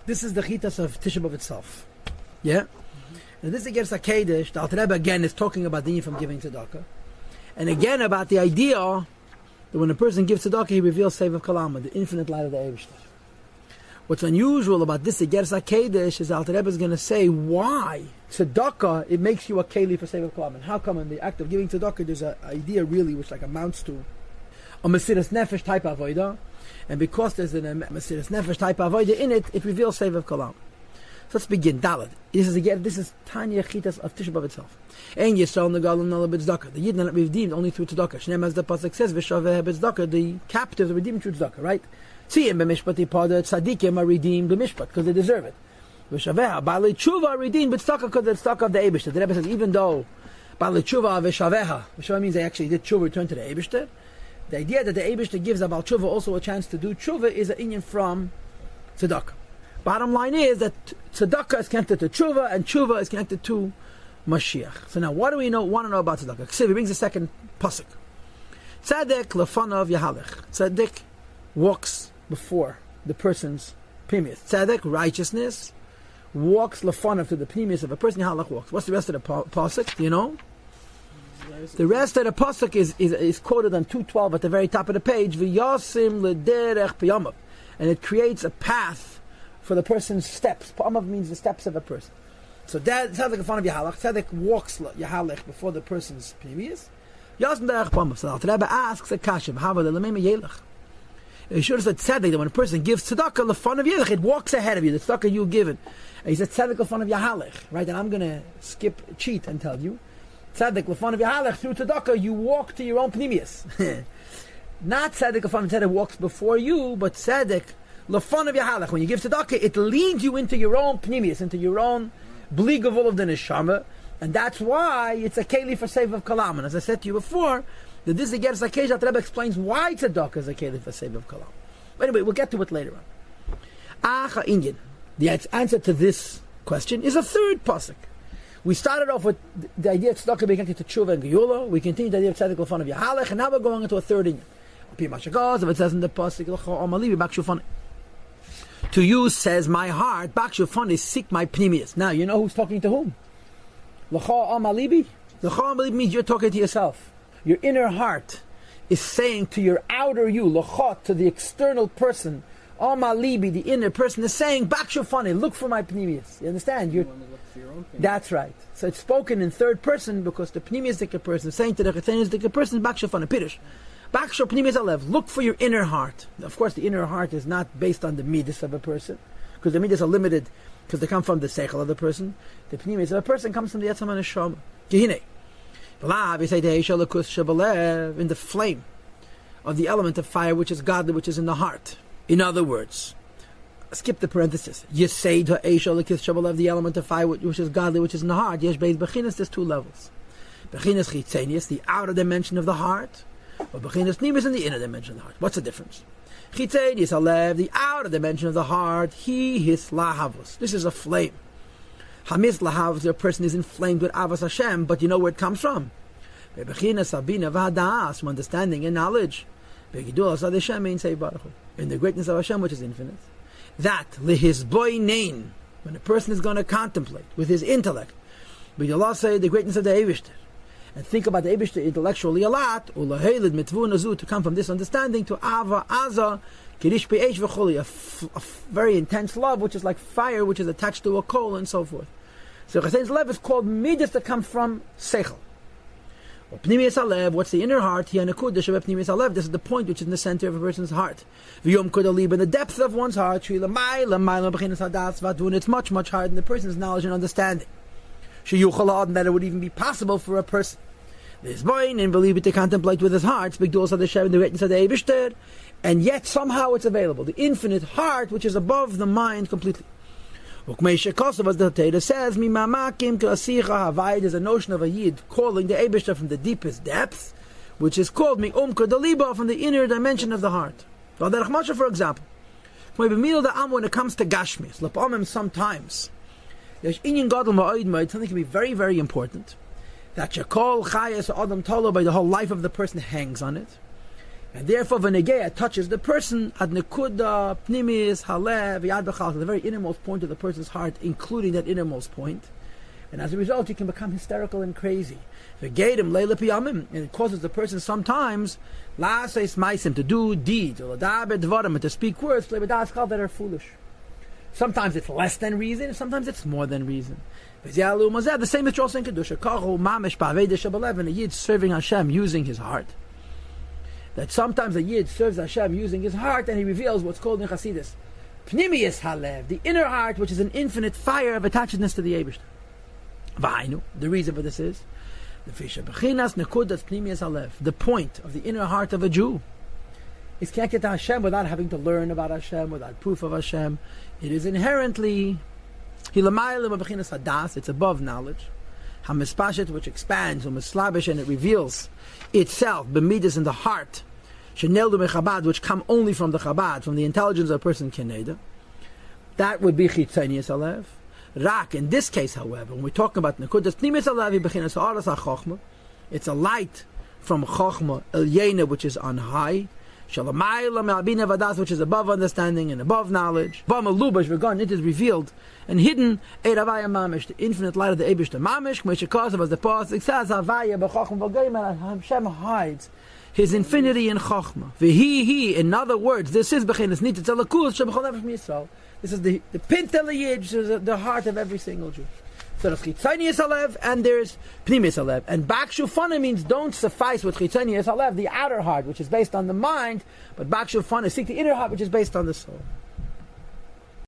This is the chitas of Tisha B'Av itself. Yeah? And this against HaKedesh, the Alter Rebbe again is talking about the from giving tzedakah. And again about the idea that when a person gives tzedakah, he reveals Sev of Kalama, the infinite light of the Eibishter. What's unusual about this against HaKedesh is the Alter Rebbe is going to say why tzedakah, it makes you a keli for Sev of Kalama. And how come in the act of giving tzedakah, there's an idea really which like amounts to a Mesiras Nefesh type of avodah. And because there's a Mesiras Nefesh type of avodah in it, it reveals Sev of Kalama. So let's begin. Daled. This is Tanya Chitas of Tisha B'Av itself. And Yisrael Negalim Nala B'Tzedakah. The Yidden are redeemed only through Tzedakah. Shneim, as the pasuk says, V'Shaveh B'Tzedakah. The captives are redeemed through Tzedakah, right? Tziyim b'Mishpat Ipada. Tzadikim are redeemed b'Mishpat because they deserve it. V'Shaveh Ba'alei Tshuva are redeemed b'Tzedakah because it's Tzedakah of the Eibishter. The Rebbe says even though Ba'alei Tshuva V'Shaveh means they actually did Tshuva, return to the Eibishter. The idea that the Eibishter gives about Tshuva also a chance to do Tshuva is an inyan from Tzedakah. Bottom line is that tzedakah is connected to tshuva, and tshuva is connected to Mashiach. So now, what do we want to know about tzedakah? Ksiv, he brings the second pasuk. Tzedek lefanav yahalech. Tzedek walks before the person's premise. Tzedek, righteousness, walks lefanav to the premise of a person. Yahalech walks. What's the rest of the pasuk? Do you know? The rest of the pasuk is quoted on 212 at the very top of the page. V'yasim lederech piyamav, and it creates a path for the person's steps. Pa'amav means the steps of a person. So that sounds like a fun of Yahalach. Tzedek walks Yahalech before the person's previous. Yasm derech pa'amav. So the Rebbe asks a kashem, how about the lemema yelech? He should have said tzedek, that when a person gives tzedakah, the fun of Yelech, it walks ahead of you, the tzedakah you've given. And he said tzedek the fun of Yahalech, right? And I'm going to cheat and tell you, tzedek the fun of Yahalech, through tzedakah, you walk to your own pnimius. Not tzedek the fun of tzedek walks before you, but tzedek Lafan of Yahalach, when you give tzedakah, it leads you into your own pnimius, into your own bligavul of the neshama, and that's why it's a keli for Sev of Kalam. And as I said to you before, that this against Zakeja, the Rebbe explains why tzedakah is a keli for Sev of Kalam. But anyway, we'll get to it later on. Acha Indian. The answer to this question is a third pasuk. We started off with the idea of tzedakah being connected to tshuva and geyula. We continued the idea of tzedakah lafan of Yahalach, and now we're going into a third Indian. If it says in the pasuk, to you says my heart, Bakshu Fun seek my pnimius. Now you know who's talking to whom? L'cha amalibi. L'cha amalibi means you're talking to yourself. Your inner heart is saying to your outer you, l'cha, to the external person, amalibi, the inner person is saying, Bakshu Fun, look for my pnimius. You understand? You want to look for your own pnimius. That's right. So it's spoken in third person because the pnimius person is saying to the chetenis person, Bakshu Fun, Pirish. Baksho pnimis alev. Look for your inner heart. Of course, the inner heart is not based on the midas of a person, because the midas are limited, because they come from the seichel of the person. The pnimis of a person comes from the etzam and neshama. Gehine, in the flame of the element of fire, which is godly, which is in the heart. In other words, skip the parenthesis. Yesed ha'eshal lekis shabalev, the element of fire, which is godly, which is in the heart. Yesh beis bechinas. There's two levels. Bechinas chitzenius, the outer dimension of the heart. But Bechinas Pnimis in the inner dimension of the heart. What's the difference? Chitzenius Alev, the outer dimension of the heart. His lahavus. This is a flame. Hamis lahavus, the person is inflamed with Avos Hashem, but you know where it comes from. Bechinas Sabina V'Hadas, from understanding and knowledge. Begidul Asad Hashem means Baruch Hu, in the greatness of Hashem, which is infinite. That lihis boy nain, when a person is going to contemplate with his intellect, Begidul say the greatness of the Eivishter, and think about the Eibishter intellectually a lot, to come from this understanding to Ava, Aza, Kirish Pe'esh V'choli, a very intense love, which is like fire, which is attached to a coal, and so forth. So Chassid's love is called Midas, that come from Seichel. Pnimius Alev, what's the inner heart? Pnimius Alev, this is the point which is in the center of a person's heart. V'yom Kodalib, in the depth of one's heart, it's much, much higher than the person's knowledge and understanding. That it would even be possible for a person this boy and believe it to contemplate with his heart, speak to also the Shem, the greatness of the Eibishter, and yet somehow it's available. The infinite heart, which is above the mind completely. As the Torah says, there's a notion of a Yid calling the Eibishter from the deepest depths, which is called Daliba, from the inner dimension of the heart. For example, when it comes to Gashmis, sometimes something can be very, very important, that Shakol Chayas Adam Tolo, by the whole life of the person hangs on it, And therefore, v'negeya touches the person ad nekuda pnimis halev yad b'chal, the very innermost point of the person's heart, including that innermost point. And as a result, you can become hysterical and crazy. V'geidim leila piyamim, and it causes the person sometimes la'aseis maisim, to do deeds, or l'daber dvarim, and to speak words that are foolish. Sometimes it's less than reason, and sometimes it's more than reason. The same is also in Kedusha. A Yid serving Hashem using his heart. That sometimes a Yid serves Hashem using his heart, and he reveals what's called in Chassidus Pnimiyas Halev, the inner heart, which is an infinite fire of attachedness to the Eibishter. V'hainu, the reason for this is the point of the inner heart of a Jew is connected to Hashem without having to learn about Hashem, without proof of Hashem. It is inherently it's above knowledge. Hamispashet, which expands, umislabish, and it reveals itself, b'midas, in the heart, sheneldu mechabad, which come only from the Chabad, from the intelligence of a person keneda. That would be chitzonius alev. Rak, in this case, however, when we're talking about nekudas pnimis alev, bechinas ha'aras ha'chochma, it's a light from chochma elyena, which is on high, shalamayla me'abina vadas, which is above understanding and above knowledge. B'malubash v'gan, it is revealed and hidden eravaya mamish, the infinite light of the Eibishter mamish, k'meshikasav, as the pasuk says, havaya b'chochma v'gayman, Hashem hides his infinity in chochma. V'hi, in other words, this is bechinas nitzitz alakus sheb'chol nefesh miYisrael. This is the pintel yid, which is the heart of every single Jew. So there's chitzonius alev and there's pnimis alev. And bakshufana means don't suffice with chitzonius alev, the outer heart, which is based on the mind, but bakshufana, seek the inner heart, which is based on the soul.